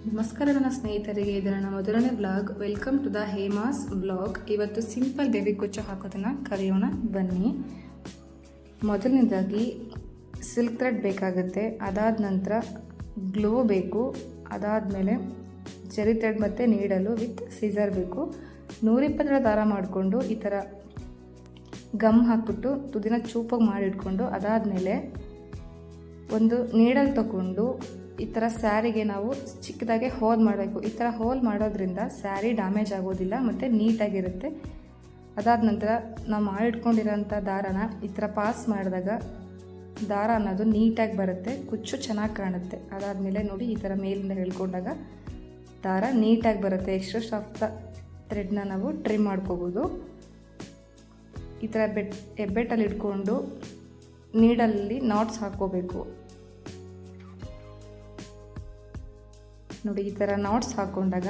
ನಮಸ್ಕಾರ ನನ್ನ ಸ್ನೇಹಿತರಿಗೆ, ಇದು ನನ್ನ ಮೊದಲನೇ vlog. Welcome to the Hema's vlog. ಇವತ್ತು ಸಿಂಪಲ್ ಬೇಬಿ ಕುಚ್ಚು ಹಾಕೋದನ್ನು ಕಲಿಯೋಣ ಬನ್ನಿ. ಮೊದಲನೇದಾಗಿ ಸಿಲ್ಕ್ ಥ್ರೆಡ್ ಬೇಕಾಗುತ್ತೆ, ಅದಾದ ನಂತರ ಗ್ಲೋ ಬೇಕು, ಅದಾದಮೇಲೆ ಜರಿ ಥ್ರೆಡ್ ಮತ್ತು ನೀಡಲು ವಿತ್ ಸೀಸರ್ ಬೇಕು. 120 ದಾರ ಮಾಡಿಕೊಂಡು ಈ ಥರ ಗಮ್ ಹಾಕ್ಬಿಟ್ಟು ತುದಿನ ಚೂಪಾಗಿ ಮಾಡಿಟ್ಕೊಂಡು, ಅದಾದಮೇಲೆ ಒಂದು ನೀಡಲ್ ತಗೊಂಡು ಈ ಥರ ಸ್ಯಾರಿಗೆ ನಾವು ಚಿಕ್ಕದಾಗೆ ಹೋಲ್ ಮಾಡಬೇಕು. ಈ ಥರ ಹೋಲ್ ಮಾಡೋದ್ರಿಂದ ಸ್ಯಾರಿ ಡ್ಯಾಮೇಜ್ ಆಗೋದಿಲ್ಲ ಮತ್ತು ನೀಟಾಗಿರುತ್ತೆ. ಅದಾದ ನಂತರ ನಾವು ಮಾಡಿಟ್ಕೊಂಡಿರೋಂಥ ದಾರನ ಈ ಥರ ಪಾಸ್ ಮಾಡಿದಾಗ ದಾರ ಅನ್ನೋದು ನೀಟಾಗಿ ಬರುತ್ತೆ, ಕುಚ್ಚು ಚೆನ್ನಾಗಿ ಕಾಣುತ್ತೆ. ಅದಾದಮೇಲೆ ನೋಡಿ ಈ ಥರ ಮೇಲಿಂದ ಹೇಳ್ಕೊಂಡಾಗ ದಾರ ನೀಟಾಗಿ ಬರುತ್ತೆ. ಎಕ್ಸ್ಟ್ರಾ ಆಫ್ ದ ಥ್ರೆಡ್ನ ನಾವು ಟ್ರಿಮ್ ಮಾಡ್ಕೋಬೋದು. ಈ ಥರ ಹೆಬ್ಬೆಟ್ಟಲ್ಲಿ ಇಟ್ಕೊಂಡು ನೀಡಲ್ಲಿ ನಾಟ್ಸ್ ಹಾಕ್ಕೋಬೇಕು. ನೋಡಿ ಈ ಥರ ನಾಟ್ಸ್ ಹಾಕ್ಕೊಂಡಾಗ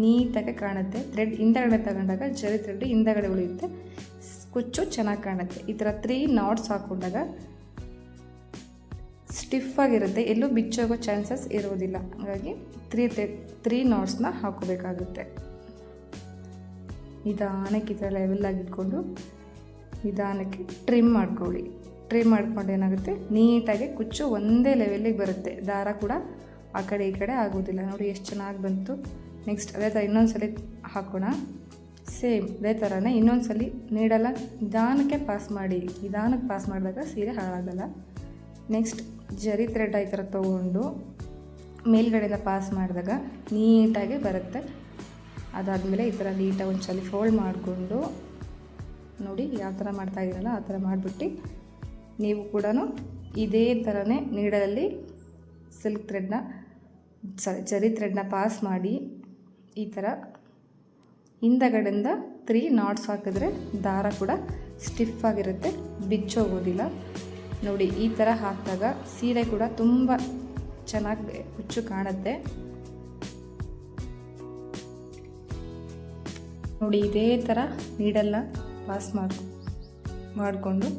ನೀಟಾಗಿ ಕಾಣುತ್ತೆ. ಥ್ರೆಡ್ ಹಿಂದಗಡೆ ತಗೊಂಡಾಗ ಜರಿ ಥ್ರೆಡ್ ಹಿಂದಗಡೆ ಉಳಿಯುತ್ತೆ, ಕುಚ್ಚು ಚೆನ್ನಾಗಿ ಕಾಣುತ್ತೆ. ಈ ಥರ 3 ನಾಟ್ಸ್ ಹಾಕ್ಕೊಂಡಾಗ ಸ್ಟಿಫಾಗಿರುತ್ತೆ, ಎಲ್ಲೂ ಬಿಚ್ಚೋಗೋ ಚಾನ್ಸಸ್ ಇರೋದಿಲ್ಲ. ಹಾಗಾಗಿ 3 ನಾಟ್ಸ್ನ ಹಾಕೋಬೇಕಾಗುತ್ತೆ. ನಿಧಾನಕ್ಕೆ ಈ ಥರ ಲೆವೆಲ್ಲಾಗಿ ಇಟ್ಕೊಂಡು ನಿಧಾನಕ್ಕೆ ಟ್ರಿಮ್ ಮಾಡ್ಕೊಳ್ಳಿ. ಟ್ರಿಮ್ ಮಾಡ್ಕೊಂಡು ಏನಾಗುತ್ತೆ, ನೀಟಾಗಿ ಕುಚ್ಚು ಒಂದೇ ಲೆವೆಲ್ಲಿಗೆ ಬರುತ್ತೆ. ದಾರ ಕೂಡ ಆ ಕಡೆ ಈ ಕಡೆ ಆಗೋದಿಲ್ಲ. ನೋಡಿ ಎಷ್ಟು ಚೆನ್ನಾಗಿ ಬಂತು. ನೆಕ್ಸ್ಟ್ ಅದೇ ಥರ ಇನ್ನೊಂದ್ಸಲಿ ಹಾಕೋಣ. ಸೇಮ್ ಅದೇ ಥರನೇ ಇನ್ನೊಂದ್ಸಲಿ ನೀಡಲ್ಲ, ನಿಧಾನಕ್ಕೆ ಪಾಸ್ ಮಾಡಿ. ನಿಧಾನಕ್ಕೆ ಪಾಸ್ ಮಾಡಿದಾಗ ಸೀರೆ ಹಾಳಾಗಲ್ಲ. ನೆಕ್ಸ್ಟ್ ಜರಿ ಥ್ರೆಡ್ ಈ ಥರ ತೊಗೊಂಡು ಮೇಲ್ಗಡೆಯಿಂದ ಪಾಸ್ ಮಾಡಿದಾಗ ನೀಟಾಗಿ ಬರುತ್ತೆ. ಅದಾದಮೇಲೆ ಈ ಥರ ನೀಟಾಗಿ ಒಂದ್ಸಲಿ ಫೋಲ್ಡ್ ಮಾಡಿಕೊಂಡು ನೋಡಿ ಯಾವ ಥರ ಮಾಡ್ತಾಯಿದ್ದೀರಲ್ಲ ಆ ಥರ ಮಾಡಿಬಿಟ್ಟು ನೀವು ಕೂಡ ಇದೇ ಥರನೇ ನೀಡಲಲ್ಲಿ ಸಿಲ್ಕ್ ಥ್ರೆಡ್ನ ಜರಿ ಥ್ರೆಡ್ನ ಪಾಸ್ ಮಾಡಿ ಈ ಥರ ಹಿಂದಗಡೆಯಿಂದ 3 ನಾಟ್ಸ್ ಹಾಕಿದ್ರೆ ದಾರ ಕೂಡ ಸ್ಟಿಫ್ ಆಗಿರುತ್ತೆ, ಬಿಚ್ಚೋಗೋದಿಲ್ಲ. ನೋಡಿ ಈ ಥರ ಹಾಕಿದಾಗ ಸೀರೆ ಕೂಡ ತುಂಬ ಚೆನ್ನಾಗಿ ಕುಚ್ಚು ಕಾಣುತ್ತೆ. ನೋಡಿ ಇದೇ ಥರ ನೀಡಲ್ಲ ಪಾಸ್ ಮಾಡಿಕೊಂಡು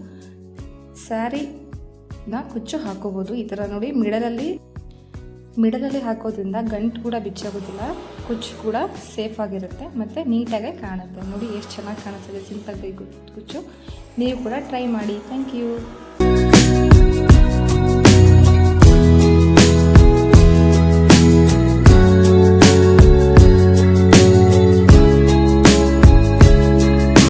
ಸ್ಯಾರಿನ ಕುಚ್ಚು ಹಾಕೋಬೋದು. ಈ ಥರ ನೋಡಿ ಮಿಡಲಲ್ಲಿ ಹಾಕೋದ್ರಿಂದ ಗಂಟು ಕೂಡ ಬಿಚ್ಚೋಗೋದಿಲ್ಲ, ಕುಚ್ಚು ಕೂಡ ಸೇಫ್ ಆಗಿರುತ್ತೆ ಮತ್ತು ನೀಟಾಗಿ ಕಾಣುತ್ತೆ. ನೋಡಿ ಎಷ್ಟು ಚೆನ್ನಾಗಿ ಕಾಣಿಸ್ತದೆ ಸಿಂಪಲ್ ಕುಚ್ಚು. ನೀವು ಕೂಡ ಟ್ರೈ ಮಾಡಿ. Thank you.